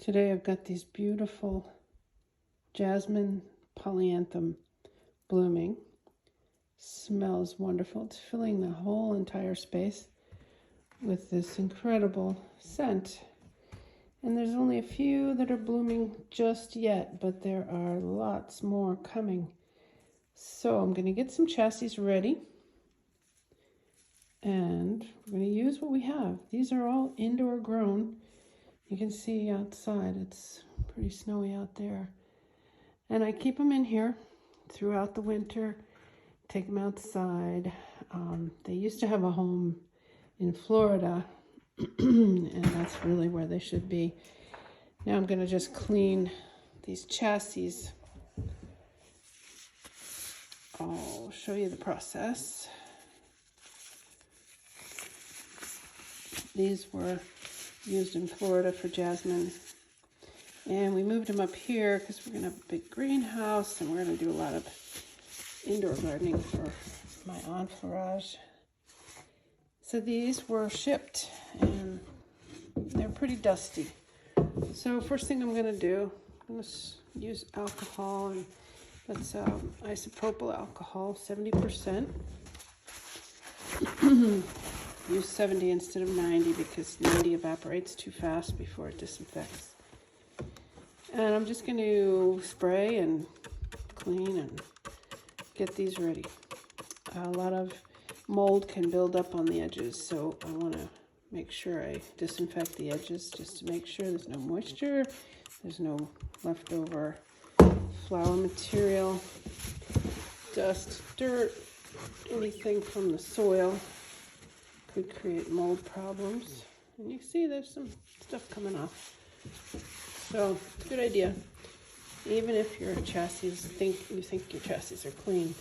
Today I've got these beautiful Jasmine polyanthum blooming. Smells wonderful. It's filling the whole entire space with this incredible scent. And there's only a few that are blooming just yet, but there are lots more coming. So I'm going to get some chassis ready. And we're going to use what we have. These are all indoor grown. You can see outside, it's pretty snowy out there. And I keep them in here throughout the winter, take them outside. They used to have a home in Florida, and that's really where they should be. Now I'm going to just clean these chassis. I'll show you the process. These were used in Florida for Jasmine, and we moved them up here because we're going to have a big greenhouse and we're going to do a lot of indoor gardening for my Enfleurage. So these were shipped and they're pretty dusty. So first thing I'm going to do, I'm going to use alcohol, and that's isopropyl alcohol, 70%. Use 70 instead of 90 because 90 evaporates too fast before it disinfects. And I'm just going to spray and clean and get these ready. A lot of mold can build up on the edges, so I want to make sure I disinfect the edges just to make sure there's no moisture, there's no leftover flower material, dust, dirt, anything from the soil. Could create mold problems. And you see there's some stuff coming off. So it's a good idea. Even if your chassis you think your chassis are clean,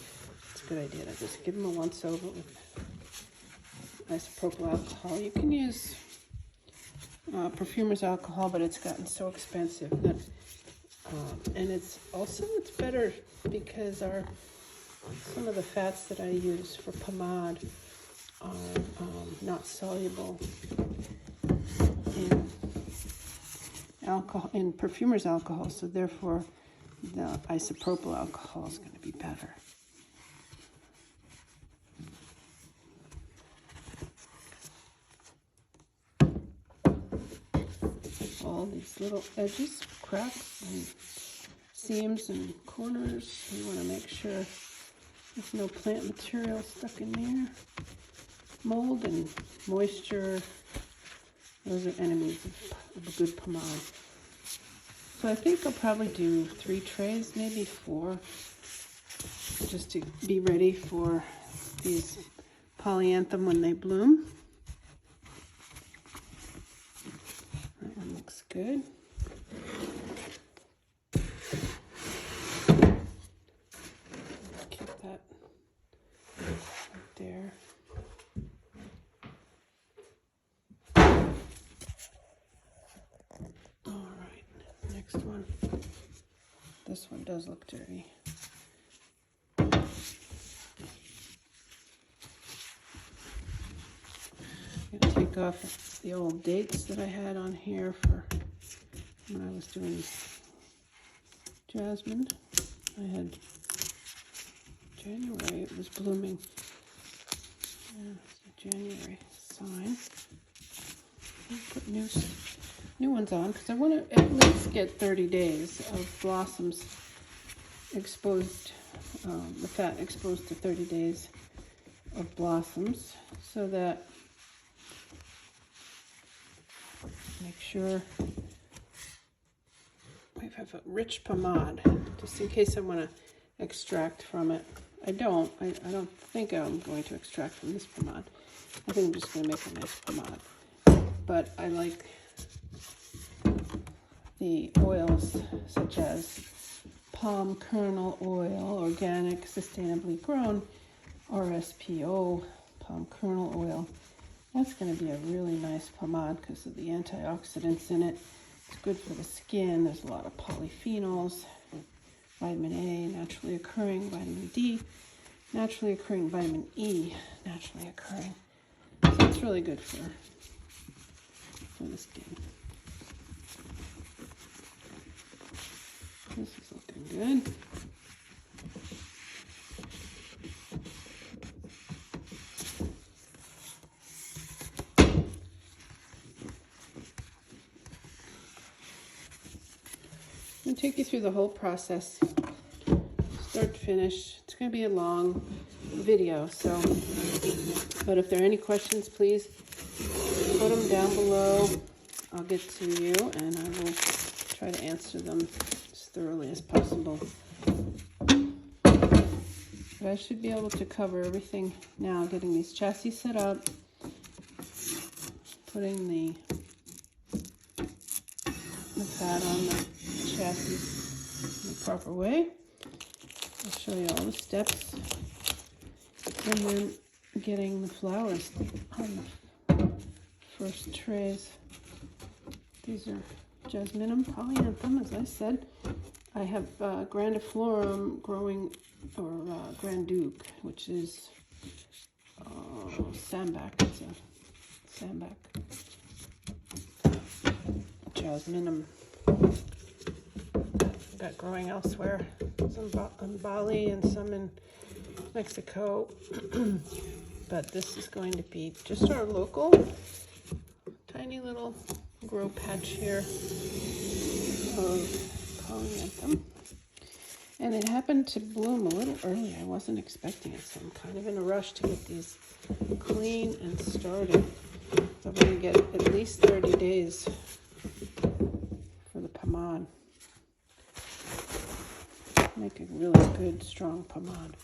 it's a good idea to just give them a once over with isopropyl alcohol. You can use perfumer's alcohol, but it's gotten so expensive that and it's better because some of the fats that I use for pomade are not soluble in perfumer's alcohol, so therefore the isopropyl alcohol is going to be better. All these little edges, cracks and seams and corners, you want to make sure there's no plant material stuck in there. Mold and moisture, those are enemies of a good pomade. So I think I'll probably do 3 trays, maybe 4, just to be ready for these polyanthum when they bloom. That one looks good. Keep that right there. Next one. This one does look dirty. I'm going to take off the old dates that I had on here for when I was doing Jasmine. I had January, it was blooming. Yeah, so January sign. I'll put new ones on because I want to at least get 30 days of blossoms exposed, the fat exposed to 30 days of blossoms, so that make sure we have a rich pomade, just in case I want to extract from it. I don't think I'm going to extract from this pomade. I think I'm just going to make a nice pomade, but I like the oils such as palm kernel oil, organic, sustainably grown, RSPO, palm kernel oil. That's going to be a really nice pomade because of the antioxidants in it. It's good for the skin. There's a lot of polyphenols, vitamin A, naturally occurring, vitamin D, naturally occurring, vitamin E, naturally occurring. So it's really good for the skin. good. I'm going to take you through the whole process, start to finish. It's going to be a long video, so, but if there are any questions, please put them down below. I'll get to you, and I will try to answer them as thoroughly as possible. But I should be able to cover everything now, getting these chassis set up, putting the pad on the chassis in the proper way. I'll show you all the steps, and then getting the flowers on the first trays. These are Jasmine polyanthum, as I said. I have grandiflorum growing, or Grand Duke, which is sambac. It's a sambac. Jasmine got growing elsewhere, some in Bali and some in Mexico. But this is going to be just our local tiny little grow patch here of polyanthum. And it happened to bloom a little early. I wasn't expecting it, so I'm kind of in a rush to get these clean and started. So I'm going to get at least 30 days for the pomade. Make a really good, strong pomade.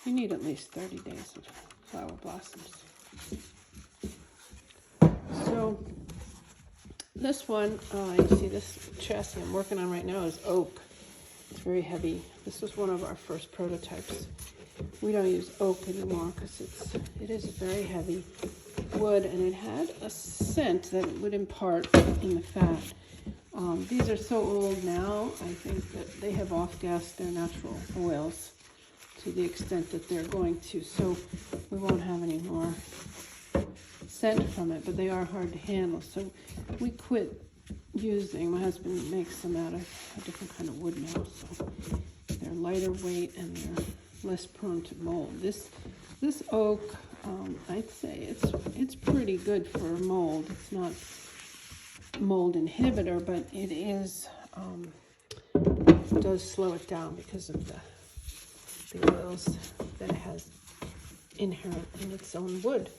You need at least 30 days of flower blossoms. So this one, you see this chassis I'm working on right now is oak. It's very heavy. This was one of our first prototypes. We don't use oak anymore because it is a very heavy wood, and it had a scent that it would impart in the fat. These are so old now, I think that they have off-gassed their natural oils to the extent that they're going to, so we won't have any more scent from it, but they are hard to handle, so we quit using. My husband makes them out of a different kind of wood now, so they're lighter weight and they're less prone to mold. This oak, I'd say it's pretty good for mold. It's not mold inhibitor, but it is does slow it down because of the oils that it has inherent in its own wood.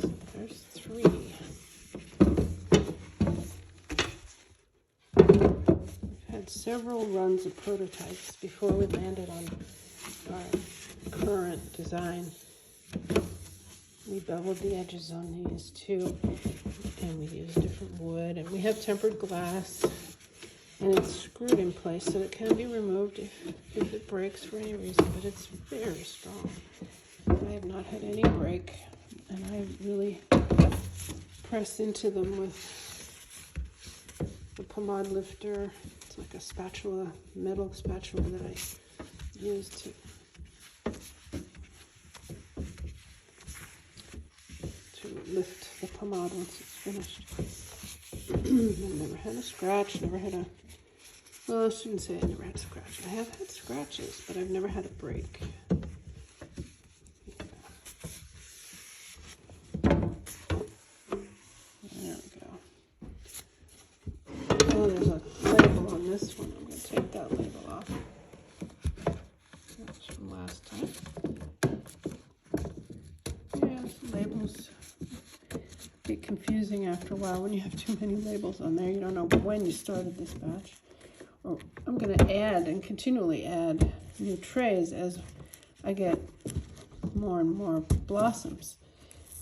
So there's 3. We've had several runs of prototypes before we landed on our current design. We beveled the edges on these too, and we use different wood, and we have tempered glass, and it's screwed in place so it can be removed if it breaks for any reason, but it's very strong. I have not had any break, and I really press into them with the pomade lifter. It's like a spatula, metal spatula that I use to lift the pomade once it's finished. I've never had a scratch, never had a, well, I shouldn't say I never had a scratch. I have had scratches, but I've never had a break. There we go. Oh, there's a label on this one. I'm going to take that label off. That's from last time. Yeah, labels get confusing after a while when you have too many labels on there. You don't know when you started this batch. Or I'm going to add and continually add new trays as I get more and more blossoms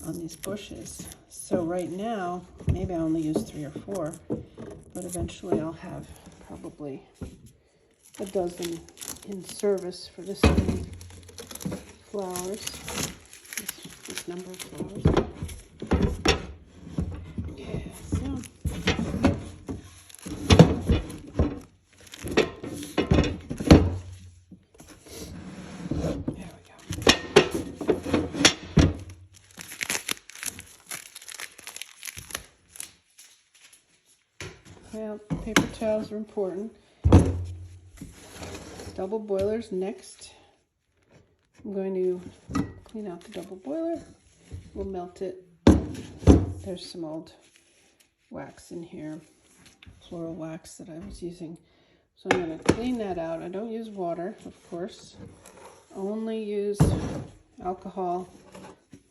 on these bushes. So right now, maybe I only use 3 or 4, but eventually I'll have probably a dozen in service for this many flowers, this number of flowers. Yeah, so there we go. Well, paper towels are important. Double boilers next. I'm going to clean out the double boiler. We'll melt it. There's some old wax in here, floral wax that I was using. So I'm going to clean that out. I don't use water, of course. Only use alcohol,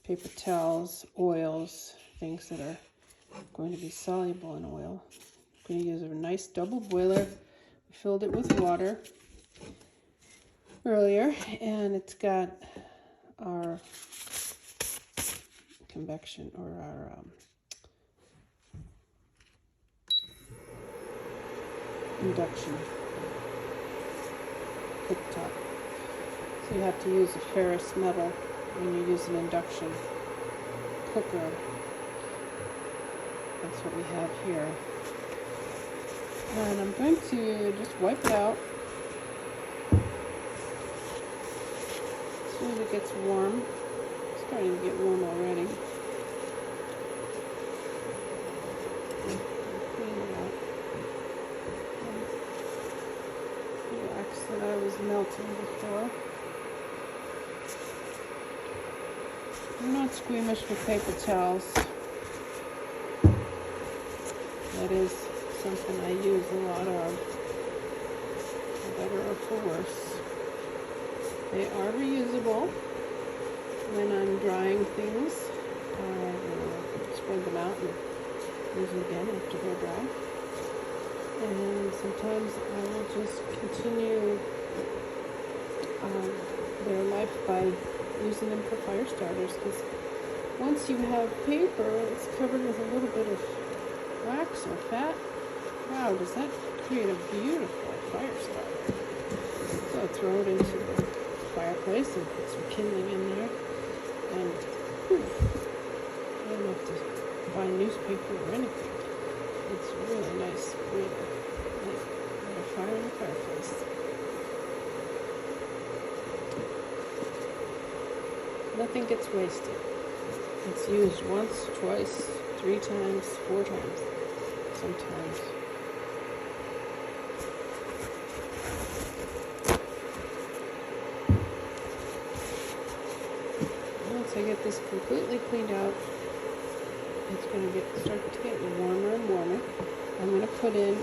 paper towels, oils, things that are going to be soluble in oil. I'm going to use a nice double boiler. I filled it with water earlier, and it's got our convection, or our induction cooktop. So you have to use a ferrous metal when you use an induction cooker. That's what we have here. And I'm going to just wipe it out as soon as it gets warm. It's starting to get warm already. Clean it out. The wax that I was melting before. I'm not squeamish with paper towels. That is something I use a lot of, for better or for worse. They are reusable. When I'm drying things, I will spread them out and use them again after they're dry. And sometimes I will just continue their life by using them for fire starters, because once you have paper, it's covered with a little bit of wax or fat. Wow, does that create a beautiful fire starter. So throw it into the fireplace and put some kindling in there, and I don't have to buy newspaper or anything. It's really nice way to light a fire in the fireplace. Nothing gets wasted. It's used once, twice, 3 times, 4 times, sometimes. Once I get this completely cleaned out, it's going to start to get warmer and warmer. I'm going to put in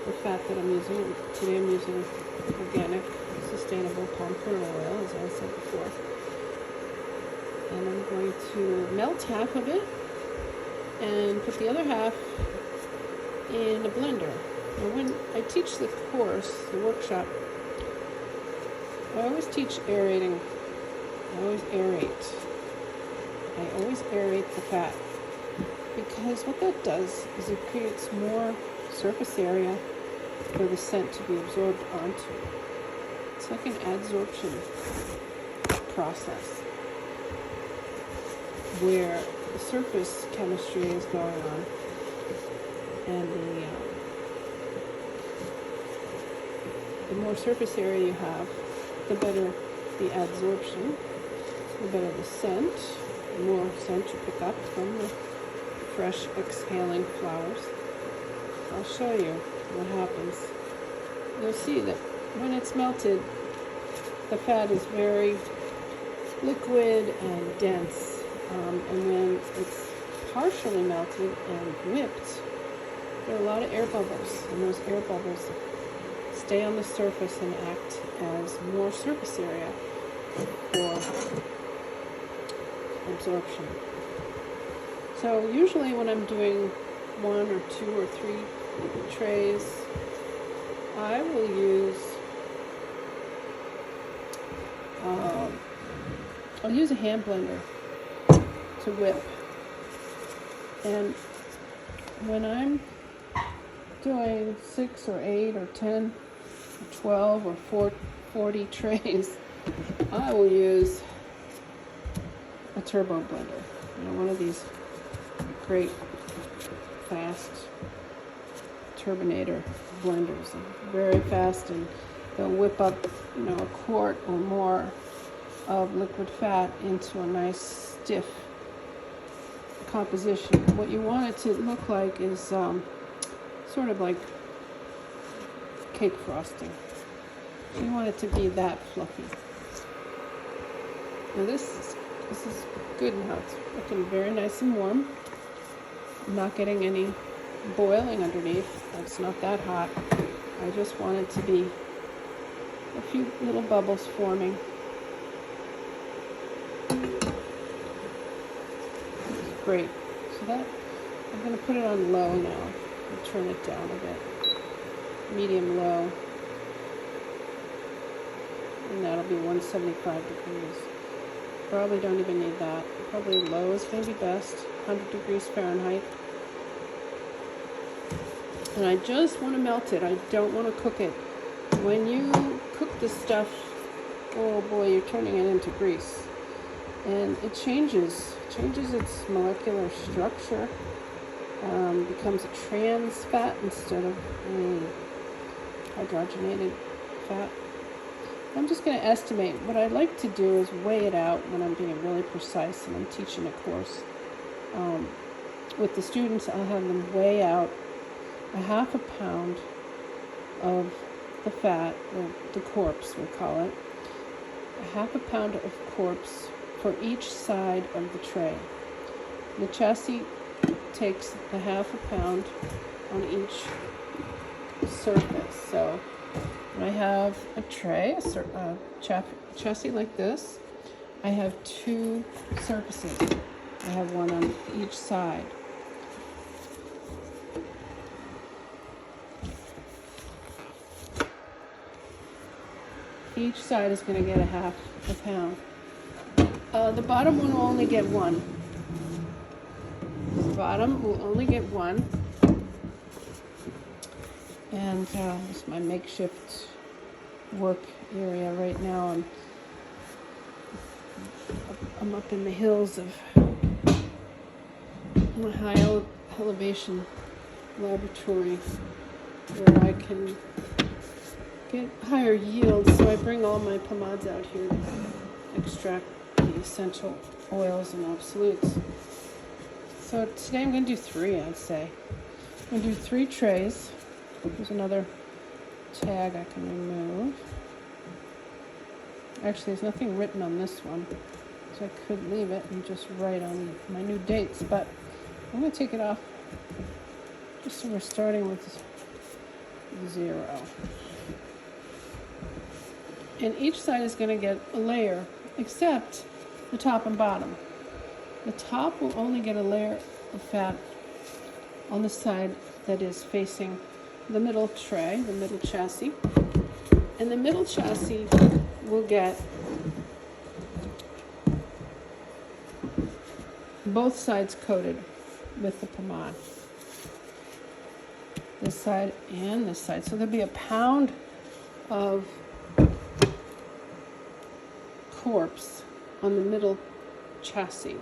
the fat that I'm using. Today I'm using organic, sustainable palm kernel oil, as I said before. And I'm going to melt half of it and put the other half in a blender. Now when I teach the course, the workshop, I always teach aerating. I always aerate. I always aerate the fat, because what that does is it creates more surface area for the scent to be absorbed onto. It's like an adsorption process where the surface chemistry is going on, and the more surface area you have, the better the adsorption, the better the scent, the more scent you pick up from the fresh exhaling flowers. I'll show you what happens. You'll see that when it's melted, the fat is very liquid and dense. And when it's partially melted and whipped, there are a lot of air bubbles, and those air bubbles stay on the surface and act as more surface area for absorption. So usually when I'm doing 1 or 2 or 3 trays, I will use I'll use a hand blender to whip. And when I'm doing 6 or 8 or 10 or 12 or 40 trays, I will use a turbo blender. One of these great fast turbinator blenders. They're very fast, and they'll whip up, a quart or more of liquid fat into a nice stiff composition. What you want it to look like is sort of like cake frosting. You want it to be that fluffy. Now this is good now. It's looking very nice and warm. I'm not getting any boiling underneath. It's not that hot. I just want it to be a few little bubbles forming. Great. So that, I'm going to put it on low now and turn it down a bit. Medium low. And that'll be 175 degrees. Probably don't even need that. Probably low is going to be best. 100 degrees Fahrenheit. And I just want to melt it. I don't want to cook it. When you cook this stuff, oh boy, you're turning it into grease. And it changes its molecular structure, becomes a trans fat instead of a hydrogenated fat. I'm just going to estimate. What I like to do is weigh it out when I'm being really precise and I'm teaching a course. With the students, I'll have them weigh out a half a pound of the fat, or the corpse we call it, a half a pound of corpse for each side of the tray. The chassis takes a half a pound on each surface. So when I have a tray, a chassis like this, I have two surfaces. I have one on each side. Each side is going to get a half a pound. The bottom one will only get one. The bottom will only get one. And this is my makeshift work area right now. I'm up in the hills of a high elevation laboratory where I can get higher yields, so I bring all my pomades out here to extract the essential oils and absolutes. So today I'm going to do 3, I'd say. I'm going to do 3 trays. There's another tag I can remove. Actually, there's nothing written on this one, so I could leave it and just write on my new dates, but I'm going to take it off just so we're starting with 0. And each side is going to get a layer, except the top and bottom. The top will only get a layer of fat on the side that is facing the middle tray, the middle chassis. And the middle chassis will get both sides coated with the pomade. This side and this side. So there'll be a pound of corpse on the middle chassis.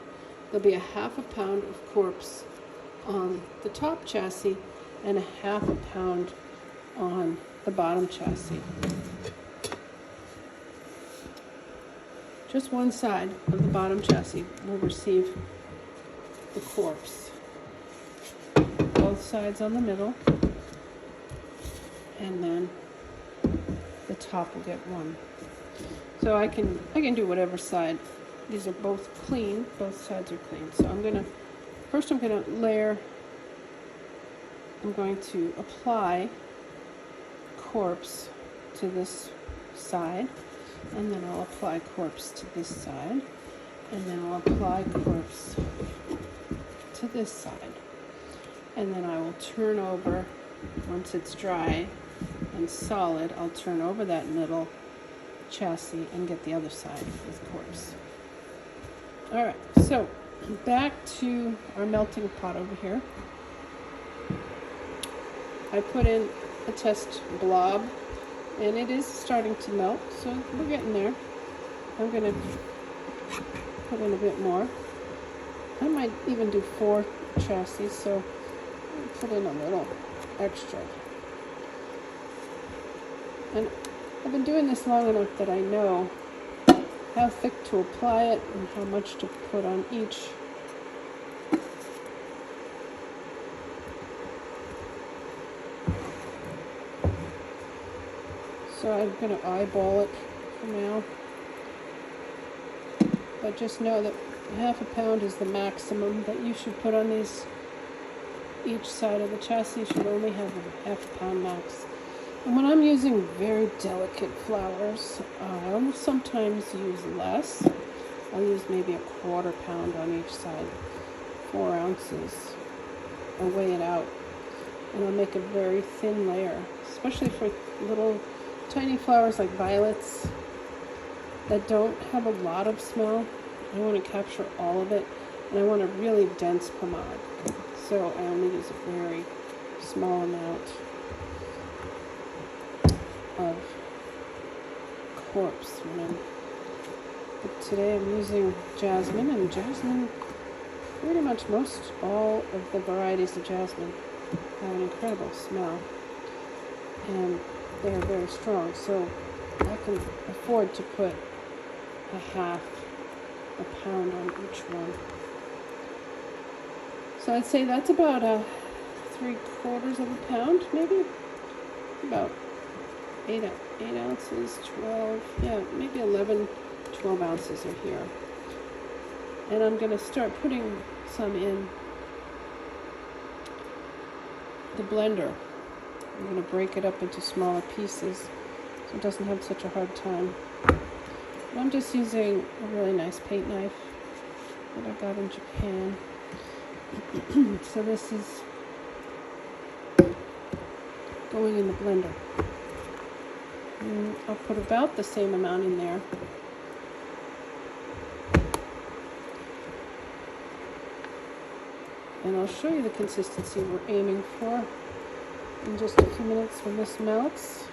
There'll be a half a pound of corpse on the top chassis and a half a pound on the bottom chassis. Just one side of the bottom chassis will receive the corpse. Both sides on the middle, and then the top will get one. So I can do whatever side. These are both clean. Both sides are clean. So I'm going to apply corpse to this side, and then I'll apply corpse to this side, and then I'll apply corpse to this side. And then I will turn over, once it's dry and solid, I'll turn over that middle chassis and get the other side with corpse. Alright, so back to our melting pot over here. I put in a test blob, and it is starting to melt, so we're getting there. I'm going to put in a bit more. I might even do 4 chassis, so I'll put in a little extra. And I've been doing this long enough that I know how thick to apply it and how much to put on each So I'm going to eyeball it for now. But just know that half a pound is the maximum that you should put on these. Each side of the chassis should only have a half a pound max. And when I'm using very delicate flowers, I'll sometimes use less. I'll use maybe a quarter pound on each side, 4 ounces. I'll weigh it out, and I'll make a very thin layer, especially for little tiny flowers like violets that don't have a lot of smell. I want to capture all of it, and I want a really dense pomade. So I only use a very small amount of corpse. But today I'm using Jasmine, and Jasmine, pretty much most all of the varieties of Jasmine have an incredible smell, and they're very strong. So I can afford to put a half a pound on each one. So I'd say that's about 3/4 of a pound, maybe about 8 ounces, 12, yeah, maybe 11, 12 ounces are here. And I'm going to start putting some in the blender. I'm going to break it up into smaller pieces so it doesn't have such a hard time. And I'm just using a really nice paint knife that I got in Japan. So this is going in the blender. And I'll put about the same amount in there. And I'll show you the consistency we're aiming for in just a few minutes when this melts.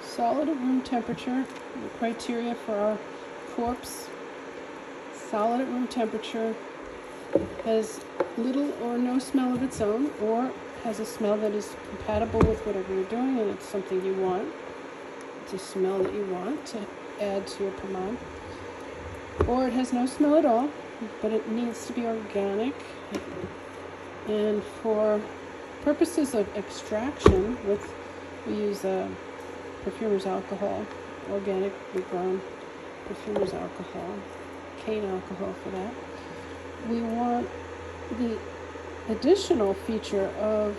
Solid at room temperature, the criteria for our corpse. Solid at room temperature, has little or no smell of its own, or has a smell that is compatible with whatever you're doing, and it's something you want. It's a smell that you want to add to your pomade. Or it has no smell at all, but it needs to be organic. And for purposes of extraction, we use perfumer's alcohol, organically grown perfumer's alcohol, cane alcohol for that. We want the additional feature of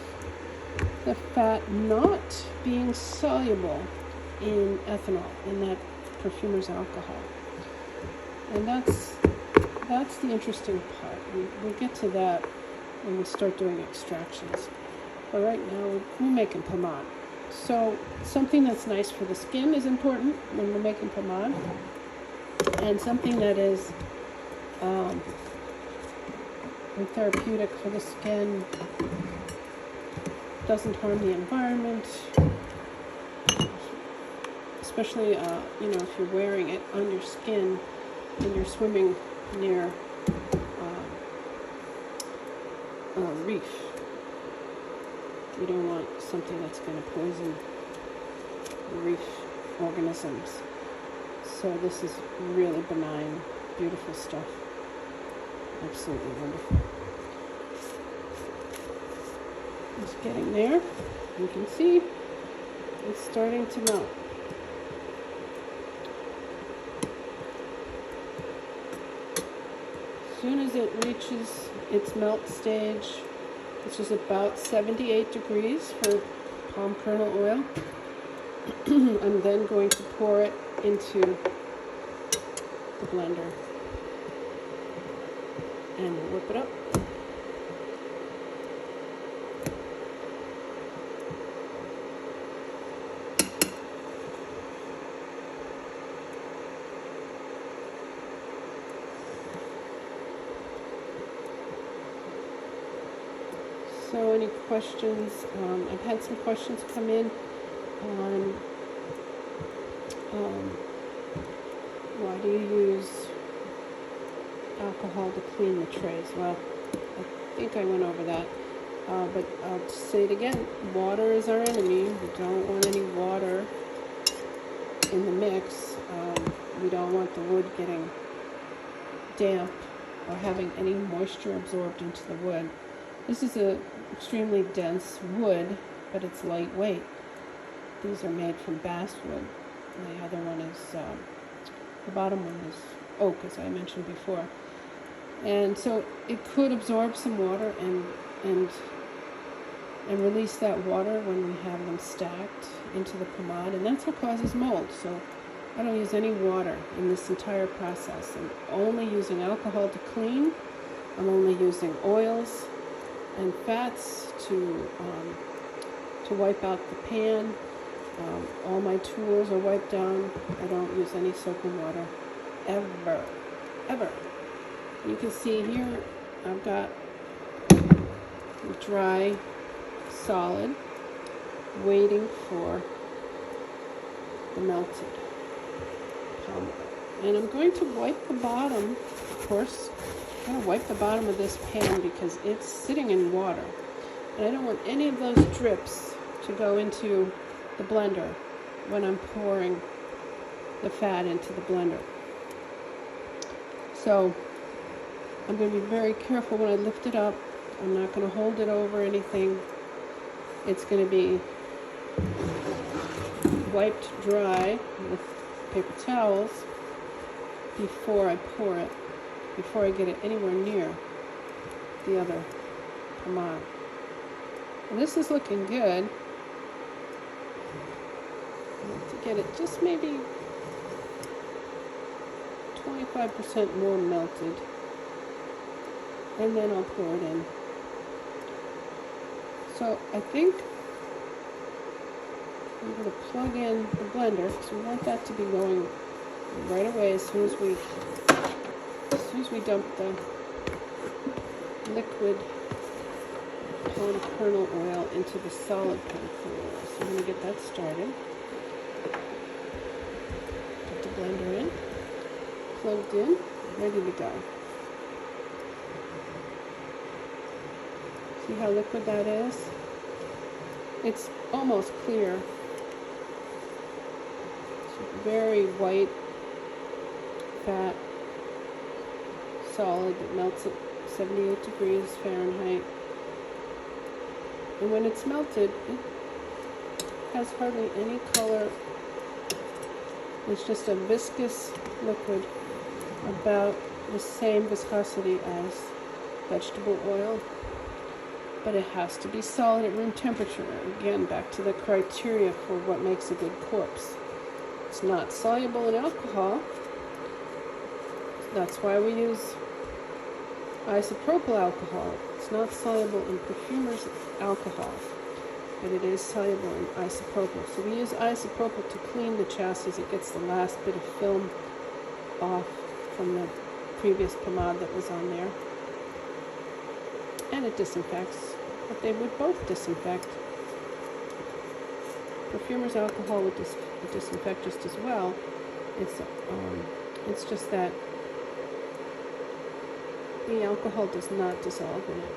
the fat not being soluble in ethanol, in that perfumer's alcohol. And that's the interesting part. We'll get to that when we start doing extractions. But right now we're making pomade. So something that's nice for the skin is important when we're making pomade, and something that is therapeutic for the skin, doesn't harm the environment, especially if you're wearing it on your skin and you're swimming near a reef. You don't want something that's going to poison reef organisms. So this is really benign, beautiful stuff. Absolutely wonderful. It's getting there. You can see it's starting to melt. As soon as it reaches its melt stage, which is about 78 degrees for palm kernel oil, I'm then going to pour it into the blender and whip it up. So any questions? I've had some questions come in on why do you use alcohol to clean the trays? Well, I think I went over that, but I'll say it again. Water is our enemy. We don't want any water in the mix. We don't want the wood getting damp or having any moisture absorbed into the wood. This is a extremely dense wood, but it's lightweight. These are made from basswood. And the other one is, the bottom one is oak, as I mentioned before. And so it could absorb some water and release that water when we have them stacked into the pomade, and that's what causes mold. So I don't use any water in this entire process. I'm only using alcohol to clean. I'm only using oils and fats to wipe out the pan. All my tools are wiped down. I don't use any soap and water ever. You can see here I've got dry solid waiting for the melted palm oil. And I'm going to wipe the bottom, of course. I'm going to wipe the bottom of this pan because it's sitting in water. And I don't want any of those drips to go into the blender when I'm pouring the fat into the blender. So I'm going to be very careful when I lift it up. I'm not going to hold it over anything. It's going to be wiped dry with paper towels before I pour it, before I get it anywhere near the other pomade. And this is looking good. I want to get it just maybe 25% more melted, and then I'll pour it in. So I think I'm going to plug in the blender because we want that to be going right away as soon as we dump the liquid palm kernel oil into the solid palm kernel oil. So I'm going to get that started. Put the blender in, plugged in, ready to go. See how liquid that is? It's almost clear. It's very white, fat, solid that melts at 78 degrees Fahrenheit. And when it's melted, it has hardly any color. It's just a viscous liquid, about the same viscosity as vegetable oil. But it has to be solid at room temperature. Again, back to the criteria for what makes a good corpse. It's not soluble in alcohol. That's why we use isopropyl alcohol. It's not soluble in perfumer's alcohol, but it is soluble in isopropyl. So we use isopropyl to clean the chassis. It gets the last bit of film off from the previous pomade that was on there. And it disinfects, but they would both disinfect. Perfumer's alcohol would disinfect just as well. It's just that the alcohol does not dissolve in it.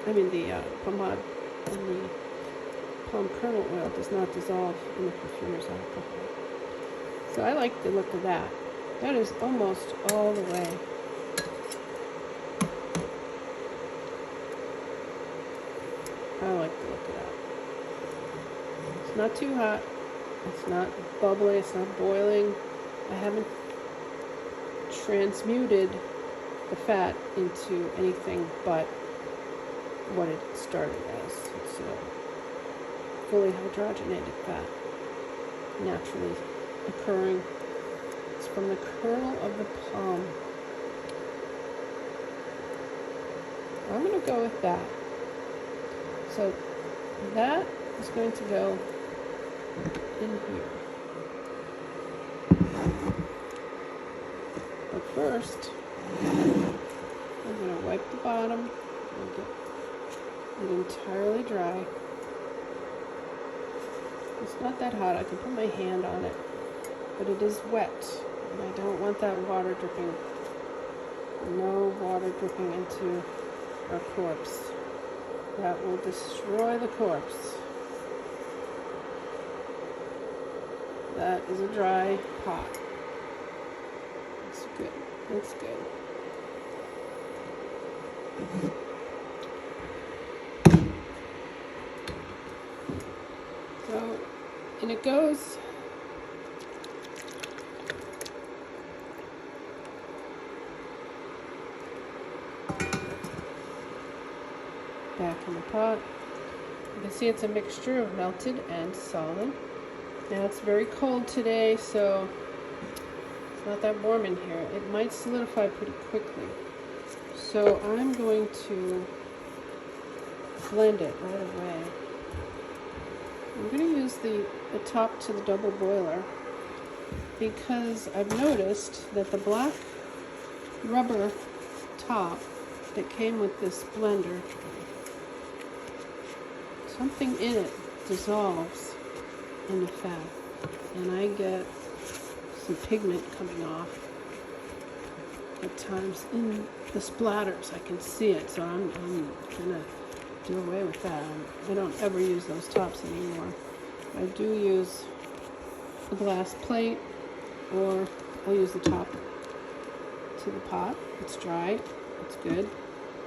I mean, the pomade and the palm kernel oil does not dissolve in the perfumer's alcohol. So I like the look of that. That is almost all the way. I like the look of that. It's not too hot. It's not bubbling. It's not boiling. I haven't transmuted the fat into anything but what it started as. It's a fully hydrogenated fat, naturally occurring. It's from the kernel of the palm. I'm going to go with that. So that is going to go in here. But first, I'm going to wipe the bottom and get it entirely dry. It's not that hot. I can put my hand on it, but it is wet, and I don't want that water dripping. No water dripping into our corpse. That will destroy the corpse. That is a dry pot. Looks good. So, and it goes back in the pot. You can see it's a mixture of melted and solid. Now it's very cold today, so it's not that warm in here. It might solidify pretty quickly. So I'm going to blend it right away. I'm going to use the top to the double boiler because I've noticed that the black rubber top that came with this blender, something in it dissolves in the fat, and I get some pigment coming off at times in the splatters. I can see it, so I'm gonna do away with that. I don't ever use those tops anymore. I do use a glass plate, or I'll use the top to the pot. It's dry, it's good,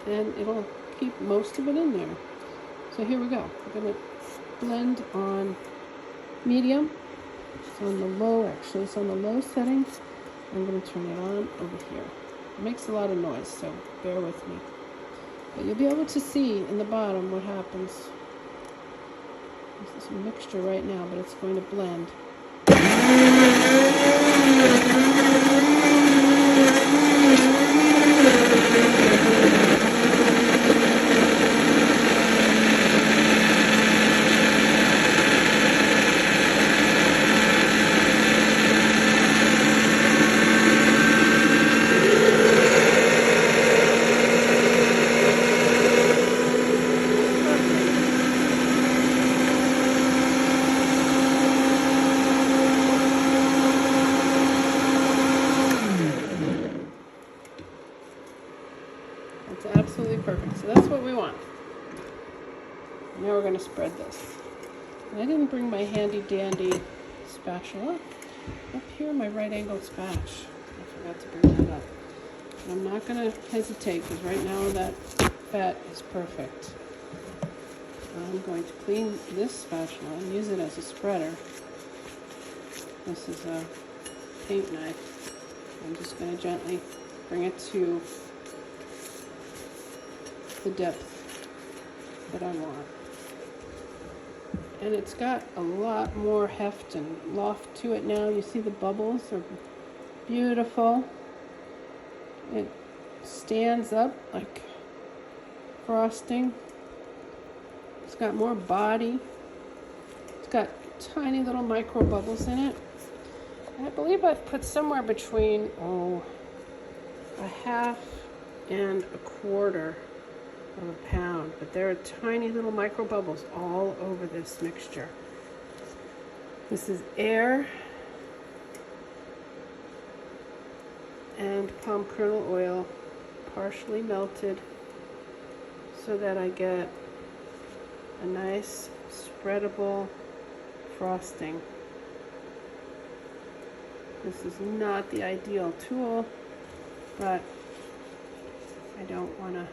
and it'll keep most of it in there. So here we go. I'm gonna blend on medium. It's on the low, actually. It's on the low setting. I'm gonna turn it on over here. It makes a lot of noise, so bear with me. But you'll be able to see in the bottom what happens. This is a mixture right now, but it's going to blend. It's absolutely perfect. So that's what we want. Now we're going to spread this. And I didn't bring my handy dandy spatula up here, my right angled spatch. I forgot to bring that up. And I'm not going to hesitate because right now that fat is perfect. I'm going to clean this spatula and use it as a spreader. This is a paint knife. I'm just going to gently bring it to the depth that I want. And it's got a lot more heft and loft to it now. You see the bubbles are beautiful. It stands up like frosting. It's got more body. It's got tiny little micro bubbles in it. And I believe I've put somewhere between a half and a quarter of a pound, but there are tiny little micro bubbles all over this mixture. This is air and palm kernel oil partially melted so that I get a nice spreadable frosting. This is not the ideal tool, but I don't want to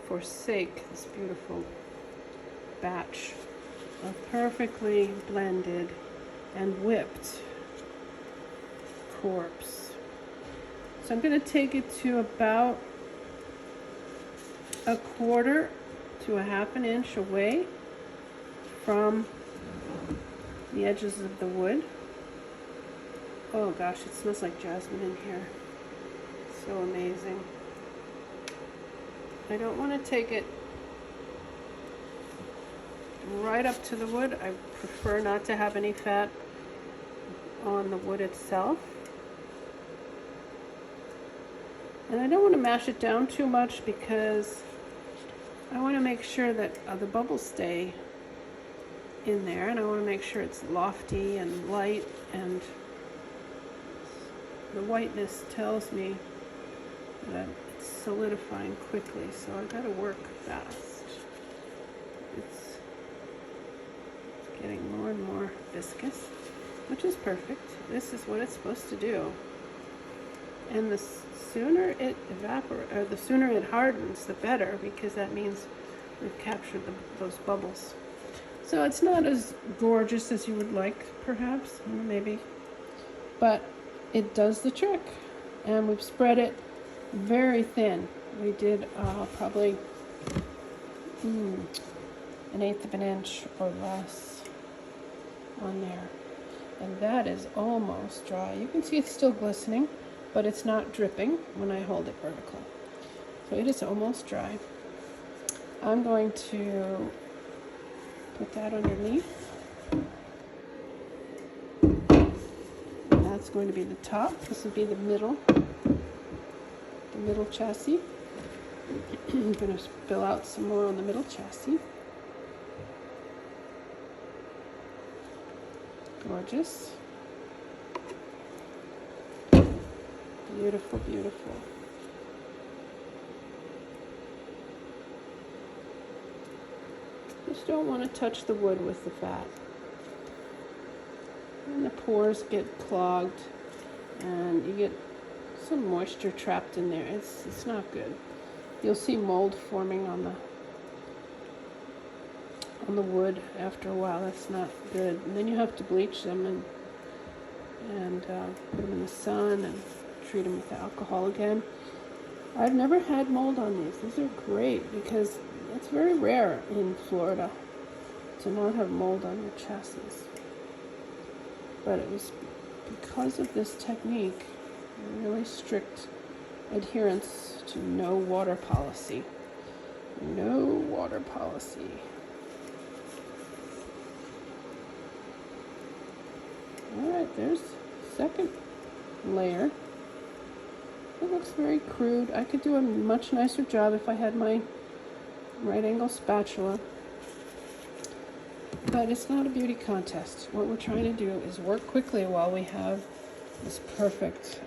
forsake this beautiful batch of perfectly blended and whipped corpse. So I'm going to take it to about a quarter to a half an inch away from the edges of the wood. Oh gosh, it smells like jasmine in here. So amazing. I don't want to take it right up to the wood. I prefer not to have any fat on the wood itself. And I don't want to mash it down too much because I want to make sure that the bubbles stay in there, and I want to make sure it's lofty and light, and the whiteness tells me that it's solidifying quickly, so I gotta work fast. It's getting more and more viscous, which is perfect. This is what it's supposed to do. And the sooner it the sooner it hardens, the better, because that means we've captured those bubbles. So it's not as gorgeous as you would like, perhaps, maybe, but it does the trick. And we've spread it very thin. We did probably an 1/8 of an inch or less on there. And that is almost dry. You can see it's still glistening, but it's not dripping when I hold it vertical. So it is almost dry. I'm going to put that underneath. And that's going to be the top. This will be the middle chassis. I'm going to spill out some more on the middle chassis. Gorgeous. Beautiful, beautiful. Just don't want to touch the wood with the fat. And the pores get clogged and you get some moisture trapped in there. It's not good. You'll see mold forming on the wood after a while. That's not good. And then you have to bleach them and put them in the sun and treat them with alcohol again. I've never had mold on these. These are great because it's very rare in Florida to not have mold on your chassis. But it was because of this technique, really strict adherence to no water policy. No water policy. Alright, there's the second layer. It looks very crude. I could do a much nicer job if I had my right angle spatula. But it's not a beauty contest. What we're trying to do is work quickly while we have this perfect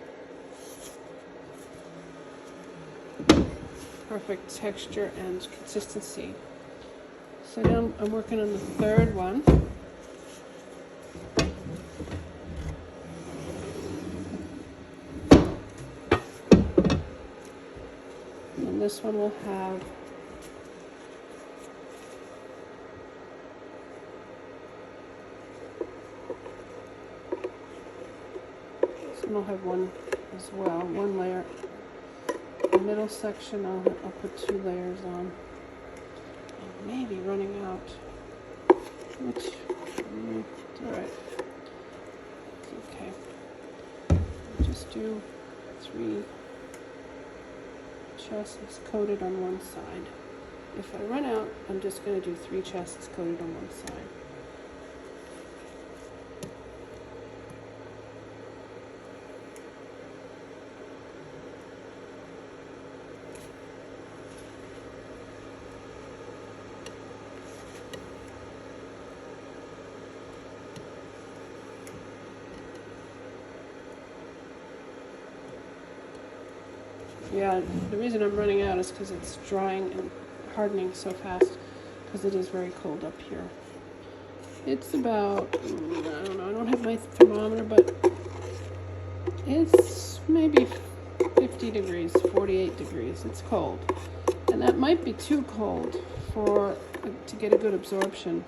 texture and consistency. So now I'm working on the third one. And this one will have I'll have one as well, one layer. The middle section I'll put 2 layers on. And maybe running out, which, alright. Okay. I'll just do 3 chassis coated on one side. If I run out, I'm just going to do 3 chassis coated on one side. Yeah, the reason I'm running out is because it's drying and hardening so fast because it is very cold up here. It's about, I don't know, I don't have my thermometer, but it's maybe 50 degrees, 48 degrees. It's cold. And that might be too cold to get a good absorption.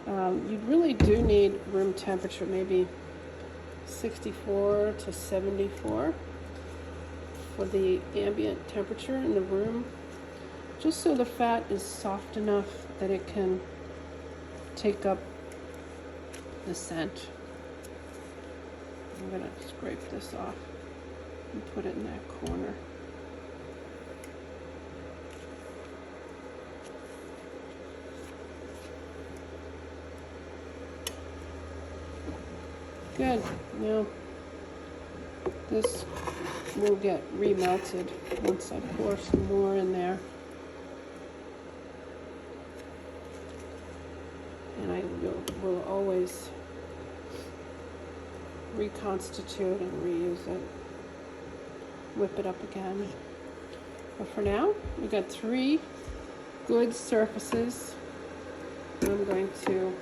You really do need room temperature, maybe 64 to 74. For the ambient temperature in the room, just so the fat is soft enough that it can take up the scent. I'm going to scrape this off and put it in that corner. Good. Now this will get remelted once I pour some more in there. And I will always reconstitute and reuse it. Whip it up again. But for now, we've got 3 good surfaces. I'm going to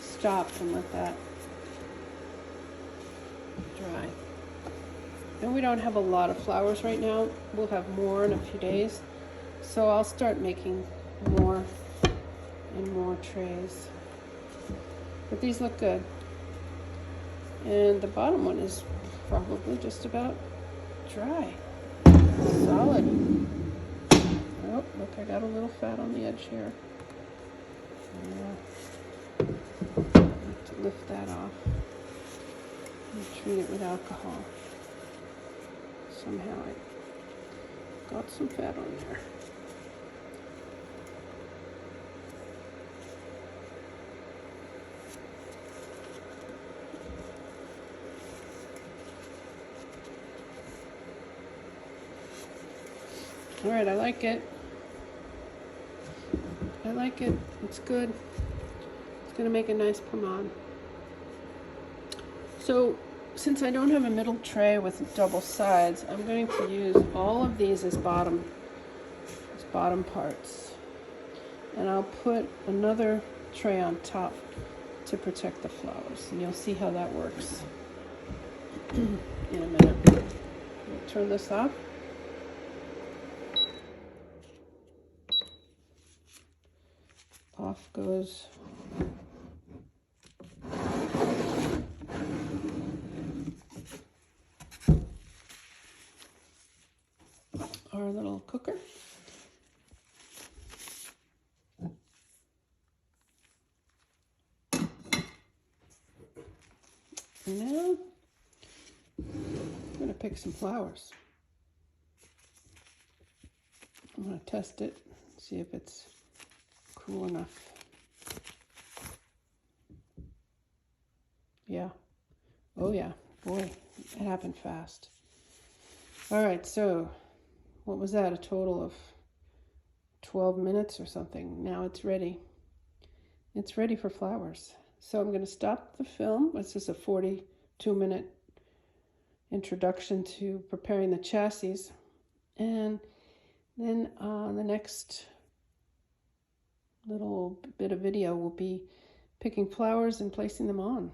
stop and let that dry. And we don't have a lot of flowers right now. We'll have more in a few days. So I'll start making more and more trays. But these look good. And the bottom one is probably just about dry. Solid. Oh, look, I got a little fat on the edge here. Yeah. I have to lift that off and treat it with alcohol. Somehow I got some fat on there. All right, I like it. I like it. It's good. It's gonna make a nice pomade. So, since I don't have a middle tray with double sides, I'm going to use all of these as bottom parts. And I'll put another tray on top to protect the flowers. And you'll see how that works in a minute. I'll turn this off. Off goes our little cooker. And now I'm going to pick some flowers. I'm going to test it, see if it's cool enough. Yeah. Oh yeah. Boy, it happened fast. All right, so what was that? A total of 12 minutes or something. Now it's ready. It's ready for flowers. So I'm going to stop the film. This is a 42-minute introduction to preparing the chassis. And then the next little bit of video will be picking flowers and placing them on.